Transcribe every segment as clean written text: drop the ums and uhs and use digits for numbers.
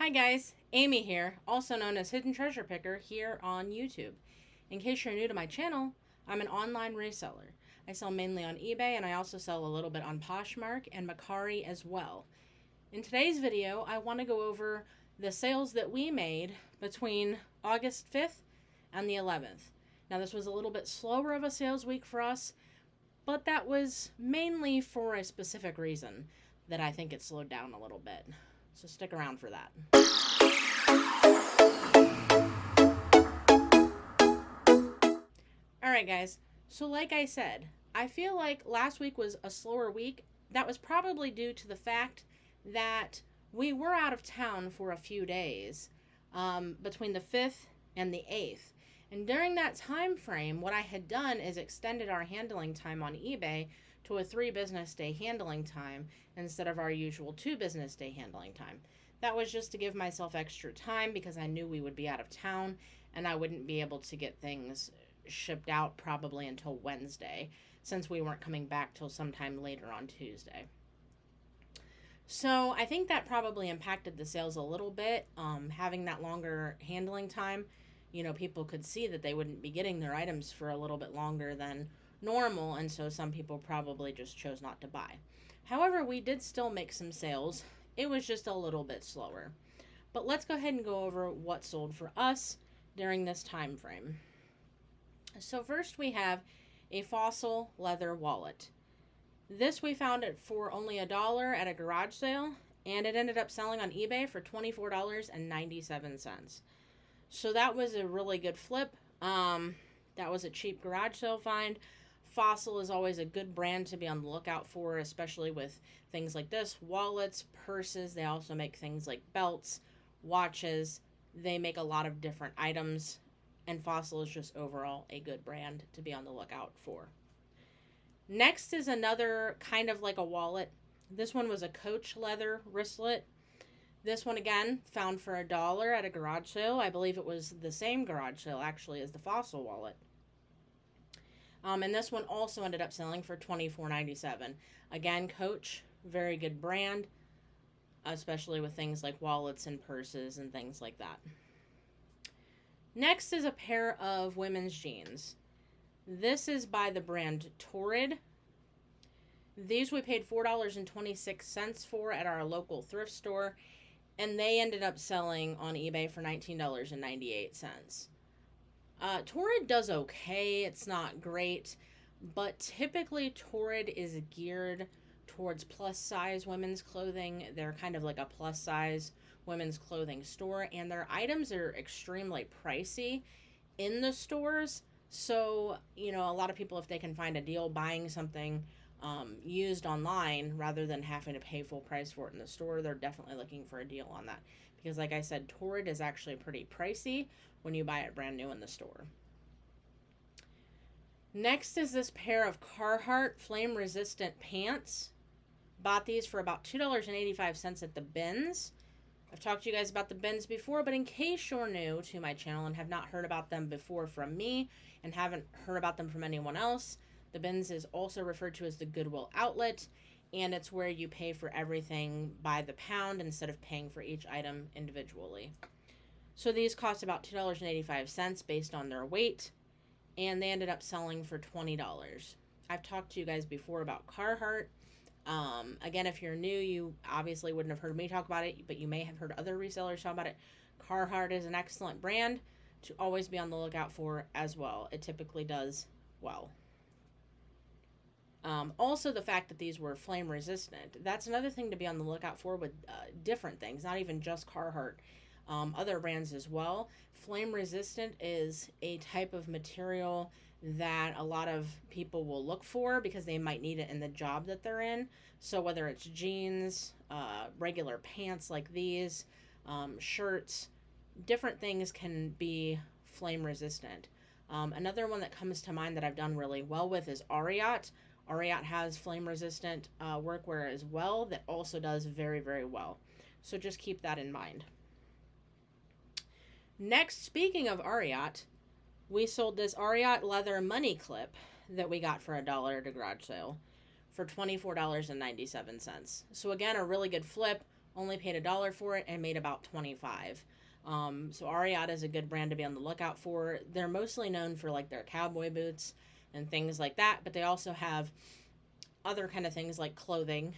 Hi guys, Amy here, also known as Hidden Treasure Picker here on YouTube. In case you're new to my channel, I'm an online reseller. I sell mainly on eBay and I also sell a little bit on Poshmark and Mercari as well. In today's video, I want to go over the sales that we made between August 5th and the 11th. Now this was a little bit slower of a sales week for us, but that was mainly for a specific reason that I think it slowed down a little bit. So stick around for that. Alright guys, so like I said, I feel like last week was a slower week. That was probably due to the fact that we were out of town for a few days between the 5th and the 8th. And during that time frame, what I had done is extended our handling time on eBay to a 3 business day handling time instead of our usual 2 business day handling time. That was just to give myself extra time because I knew we would be out of town and I wouldn't be able to get things shipped out probably until Wednesday, since we weren't coming back till sometime later on Tuesday. So I think that probably impacted the sales a little bit, having that longer handling time. You know, people could see that they wouldn't be getting their items for a little bit longer than normal, and so some people probably just chose not to buy. However, we did still make some sales. It was just a little bit slower. But let's go ahead and go over what sold for us during this time frame. So first we have a fossil leather wallet. This we found it for only $1 at a garage sale, and it ended up selling on eBay for $24.97. So that was a really good flip. That was a cheap garage sale find. Fossil is always a good brand to be on the lookout for, especially with things like this, wallets, purses. They also make things like belts, watches. They make a lot of different items, and Fossil is just overall a good brand to be on the lookout for. Next is another kind of like a wallet. This one was a Coach leather wristlet. This one again found for $1 at a garage sale. I believe it was the same garage sale actually as the Fossil wallet. And this one also ended up selling for $24.97. Again, Coach, very good brand, especially with things like wallets and purses and things like that. Next is a pair of women's jeans. This is by the brand Torrid. These we paid $4.26 for at our local thrift store, and they ended up selling on eBay for $19.98. Torrid does okay. It's not great, but typically Torrid is geared towards plus size women's clothing. They're kind of like a plus size women's clothing store, and their items are extremely pricey in the stores. So, you know, a lot of people, if they can find a deal buying something used online rather than having to pay full price for it in the store, they're definitely looking for a deal on that. Because like I said, Torrid is actually pretty pricey when you buy it brand new in the store. Next is this pair of Carhartt flame resistant pants. Bought these for about $2.85 at the bins. I've talked to you guys about the bins before, but in case you're new to my channel and have not heard about them before from me and haven't heard about them from anyone else, the bins is also referred to as the Goodwill outlet, and it's where you pay for everything by the pound instead of paying for each item individually. So these cost about $2.85 based on their weight, and they ended up selling for $20. I've talked to you guys before about Carhartt. Again, if you're new, you obviously wouldn't have heard me talk about it, but you may have heard other resellers talk about it. Carhartt is an excellent brand to always be on the lookout for as well. It typically does well. Also, the fact that these were flame resistant, that's another thing to be on the lookout for with different things, not even just Carhartt. Other brands as well. Flame resistant is a type of material that a lot of people will look for because they might need it in the job that they're in. So whether it's jeans, regular pants like these, shirts, different things can be flame resistant. Another one that comes to mind that I've done really well with is Ariat. Ariat has flame resistant workwear as well that also does very, very well. So just keep that in mind. Next, speaking of Ariat, we sold this Ariat leather money clip that we got for $1 at a garage sale for $24.97. So again, a really good flip. only paid $1 for it and made about 25. So Ariat is a good brand to be on the lookout for. They're mostly known for like their cowboy boots and things like that, but they also have other kind of things like clothing,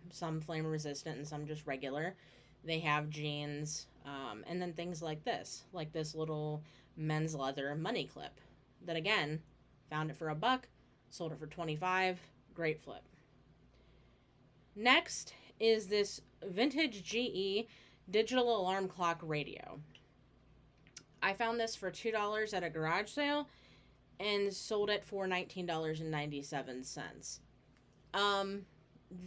some flame resistant and some just regular. They have jeans, and then things like this little men's leather money clip that again, found it for $1, sold it for 25, great flip. Next is this vintage GE digital alarm clock radio. I found this for $2 at a garage sale and sold it for $19.97.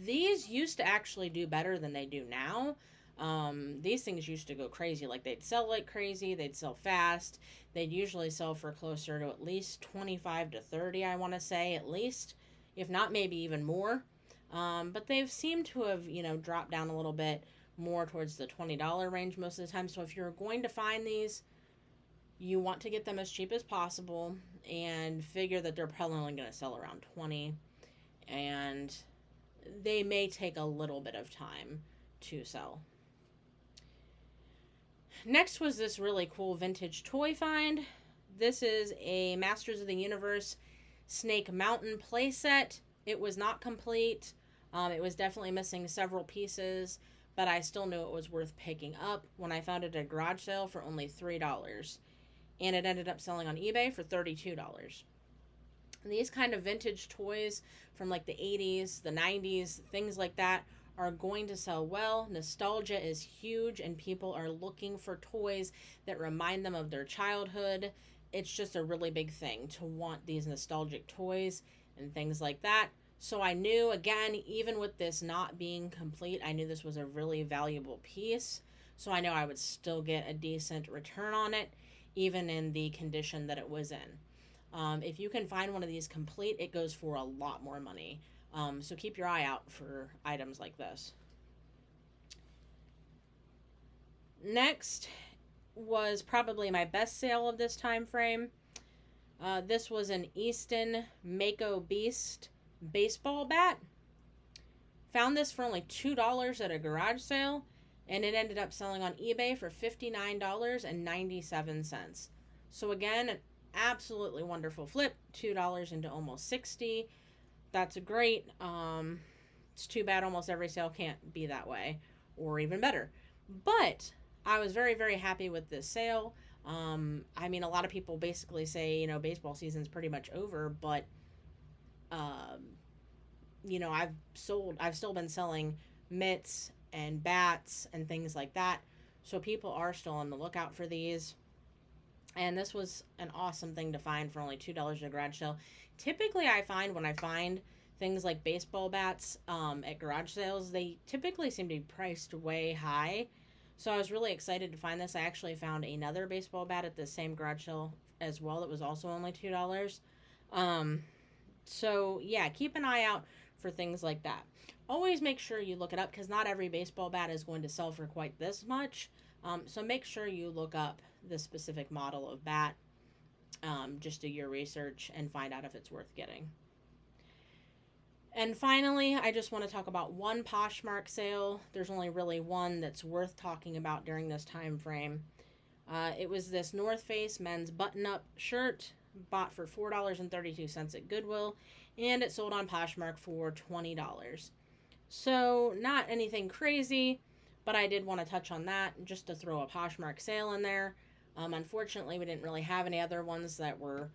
These used to actually do better than they do now. These things used to go crazy. Like they'd sell like crazy. They'd sell fast. They'd usually sell for closer to at least 25 to 30, I want to say, at least, if not maybe even more. But they've seemed to have, dropped down a little bit more towards the $20 range most of the time. So if you're going to find these, you want to get them as cheap as possible and figure that they're probably only going to sell around 20, and they may take a little bit of time to sell. Next was this really cool vintage toy find. This is a Masters of the Universe Snake Mountain playset. It was not complete. It was definitely missing several pieces, but I still knew it was worth picking up when I found it at a garage sale for only $3. And it ended up selling on eBay for $32. And these kind of vintage toys from like the 80s, the 90s, things like that are going to sell well. Nostalgia is huge and people are looking for toys that remind them of their childhood. It's just a really big thing to want these nostalgic toys and things like that. So I knew, again, even with this not being complete, I knew this was a really valuable piece. So I know I would still get a decent return on it, even in the condition that it was in. If you can find one of these complete, it goes for a lot more money. So keep your eye out for items like this. Next was probably my best sale of this time frame. This was an Easton Mako Beast baseball bat. Found this for only $2 at a garage sale, and it ended up selling on eBay for $59.97. So again, an absolutely wonderful flip. $2 into almost $60. That's great. It's too bad almost every sale can't be that way, or even better. But I was very, very happy with this sale. I mean, a lot of people basically say, baseball season's pretty much over, but I've still been selling mitts and bats and things like that. So people are still on the lookout for these. And this was an awesome thing to find for only $2 at a garage sale. Typically, I find when I find things like baseball bats at garage sales, they typically seem to be priced way high. So I was really excited to find this. I actually found another baseball bat at the same garage sale as well that was also only $2. So yeah, keep an eye out for things like that. Always make sure you look it up, because not every baseball bat is going to sell for quite this much. So make sure you look up the specific model of bat. Just do your research and find out if it's worth getting. And finally, I just want to talk about one Poshmark sale. There's only really one that's worth talking about during this time frame. It was this North Face men's button-up shirt, bought for $4.32 at Goodwill, and it sold on Poshmark for $20. So not anything crazy, but I did want to touch on that just to throw a Poshmark sale in there. Unfortunately, we didn't really have any other ones that were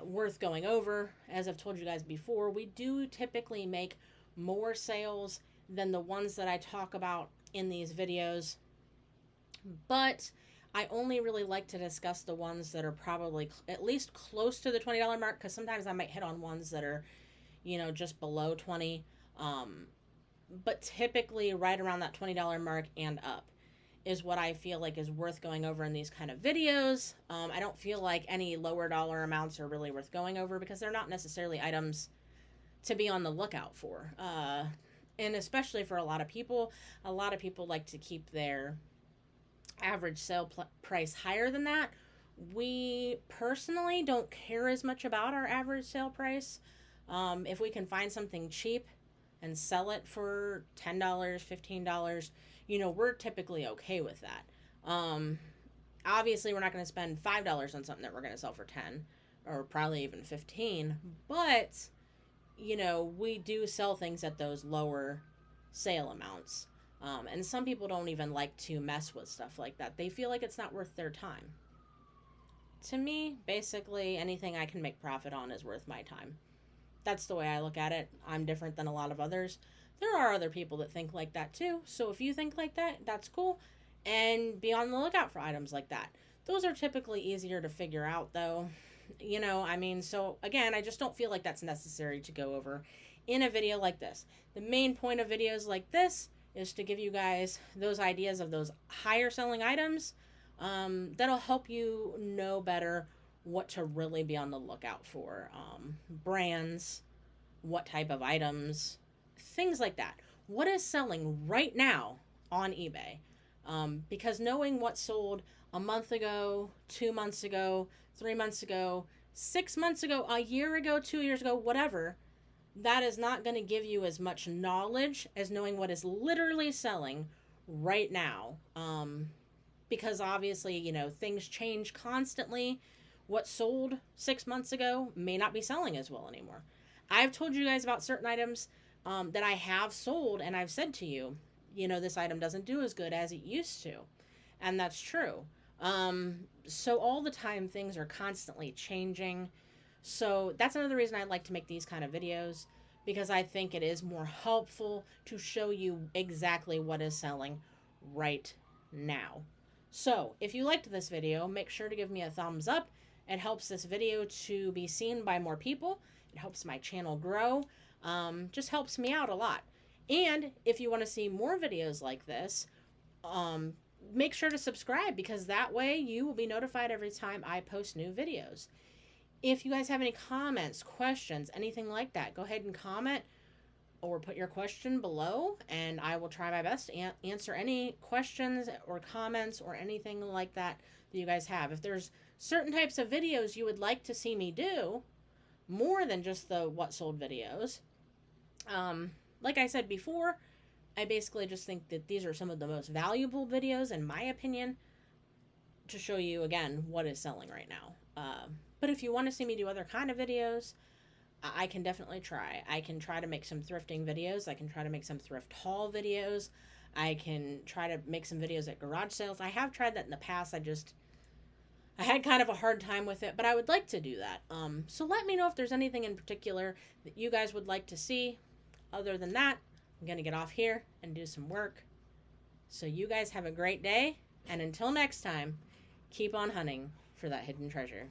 worth going over. As I've told you guys before, we do typically make more sales than the ones that I talk about in these videos, but I only really like to discuss the ones that are probably at least close to the $20 mark, because sometimes I might hit on ones that are, just below 20, but typically right around that $20 mark and up is what I feel like is worth going over in these kind of videos. I don't feel like any lower dollar amounts are really worth going over, because they're not necessarily items to be on the lookout for. And especially for a lot of people like to keep their average sale price higher than that. We personally don't care as much about our average sale price. If we can find something cheap and sell it for $10, $15, we're typically okay with that. Obviously, we're not going to spend $5 on something that we're going to sell for 10 or probably even 15, but, we do sell things at those lower sale amounts. And some people don't even like to mess with stuff like that. They feel like it's not worth their time. To me, basically, anything I can make profit on is worth my time. That's the way I look at it. I'm different than a lot of others. There are other people that think like that too. So if you think like that, that's cool. And be on the lookout for items like that. Those are typically easier to figure out though. So again, I just don't feel like that's necessary to go over in a video like this. The main point of videos like this is to give you guys those ideas of those higher selling items. That'll help you know better what to really be on the lookout for. Brands, what type of items, things like that. What is selling right now on eBay? Because knowing what sold a month ago, 2 months ago, 3 months ago, 6 months ago, a year ago, 2 years ago, whatever, that is not going to give you as much knowledge as knowing what is literally selling right now. Because obviously, things change constantly. What sold 6 months ago may not be selling as well anymore. I've told you guys about certain items that I have sold, and I've said to you, this item doesn't do as good as it used to. And that's true. So all the time, things are constantly changing. So that's another reason I like to make these kind of videos, because I think it is more helpful to show you exactly what is selling right now. So if you liked this video, make sure to give me a thumbs up. It helps this video to be seen by more people. It helps my channel grow. Just helps me out a lot. And if you want to see more videos like this, make sure to subscribe, because that way you will be notified every time I post new videos. If you guys have any comments, questions, anything like that, go ahead and comment or put your question below, and I will try my best to answer any questions or comments or anything like that that you guys have. If there's certain types of videos you would like to see me do, more than just the what sold videos, like I said before, I basically just think that these are some of the most valuable videos, in my opinion, to show you, again, what is selling right now. But if you want to see me do other kind of videos, I can definitely try. I can try to make some thrifting videos. I can try to make some thrift haul videos. I can try to make some videos at garage sales. I have tried that in the past. I had kind of a hard time with it, but I would like to do that. So let me know if there's anything in particular that you guys would like to see. Other than that, I'm going to get off here and do some work. So you guys have a great day, and until next time, keep on hunting for that hidden treasure.